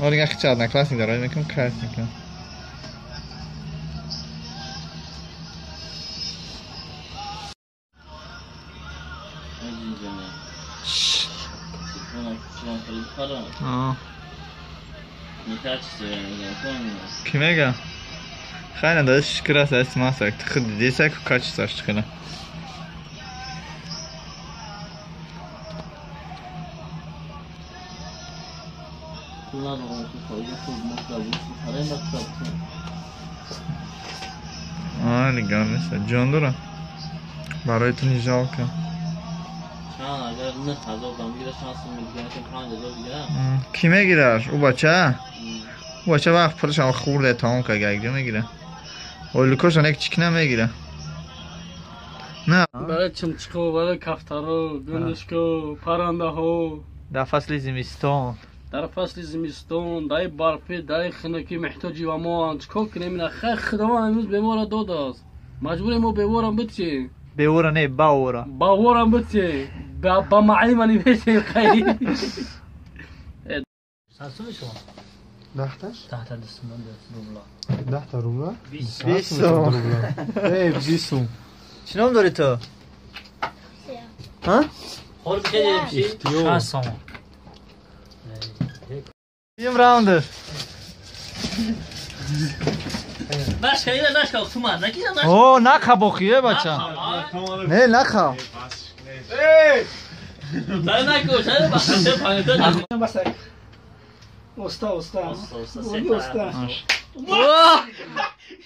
Olha, encaixado na classe, ainda olha que um cara aqui. Kimega? خیلی داشت کلاس اسم ساخت خود دیسه که کاش ساخت کنه. آره گرمه جان داره. برای تو نیجا کن. اگر نه خدا بمیره شانس میگیره که 5000 دیگه. کی میگیره؟ او بچه؟ او بچه وقت پرش هم خورده تمام که گیره میگیره. اولکوش اون یک چیک نمیگیره. نه. برای چمچکو، برای کفتارو، گندشکو، پرنده ها. در فصل زمستان. در فصل زمستان، دای برفی، دای خنکی محتاجی و ما چکو کنیم نه خدا ما امروز بیمار داد است. مجبوری ما بیمارم بچی. بیورا نه باورا. باورم بچی. با معی منی بچی خیلی. ساسو شو. دهتاش؟ تحت دستمان روبلا. 10 تا روبلا؟ 20 ای 20 چنام داری تو؟ ها؟ خور بخیر بشی؟ شانسم بیم راونده نشکه تو من نگیرم نشکه اوه نخوا بخیه بچه نه نخوا داره نکو شده بخشه پانه داره Usta.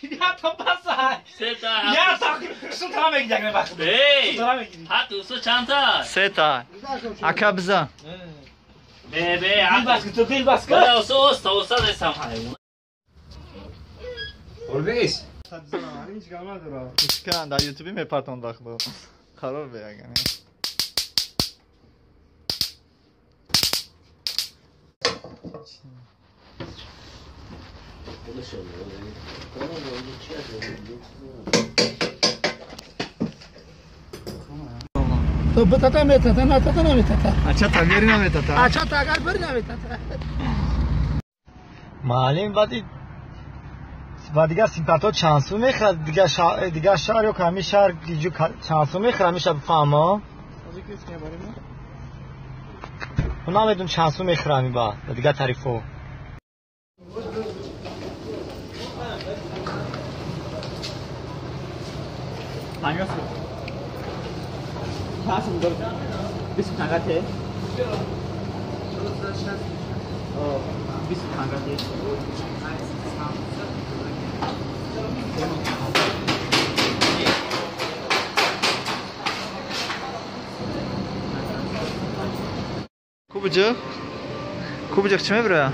یا تو بسای یا تو سوتا میگیره وقت ای هاتو سو چند تا 3 تا اکبزا به بیل بس کن اوستا دستم Orbis. اشکان در یوتیوبی میپرتون داخل قرار بیاگنی تو بتاتا میتاتا نه تاتا نمیتاتا اچھا تا میری نمیتاتا اچھا تا اگر بری نمیتاتا معلم و دیگه سیمپاتو چانسو میخواد دیگه شهر یا کمی شهر دیجو چانسو میخواد میشه بفهمم اونا میدون چانسو میخواد با دیگه تعریفو Hangi? Tasım dur. Biz kangate. Oh, biz kangate. Kubacık çime buraya.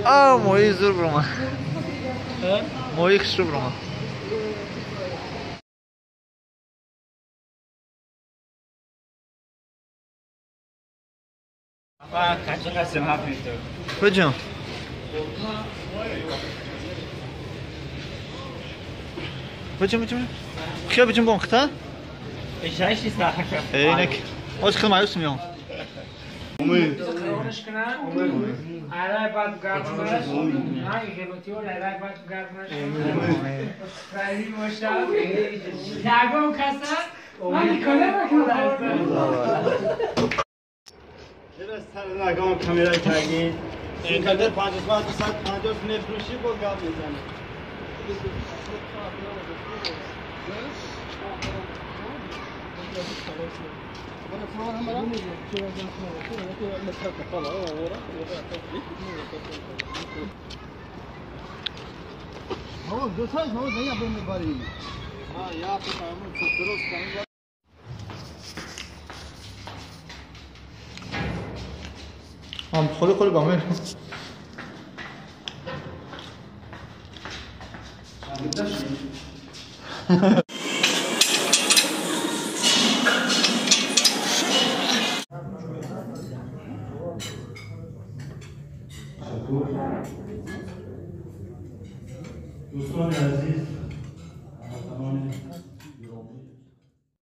Aa, moyu zor burama. Moyu kışır burama. Kaçın kaçın hafiftir. Hocam. Hocam. Kıya bacım bu akta? İşaret ister. Eynek. Hoş kılma ayısım yok. Araya bak garmış. Hangi gelotyor araya bak garmış. Kayı boşa. Lago kasa. Hangi kale bakıyorlar? Biraz sarılan kamerayı takip. اینقدر 50 نفروشی با گاب میزنه. آه دو تا ما دیگه بمیریم. ها یا فهمون خوب درست کنیم. خلی گامه دوستان عزیز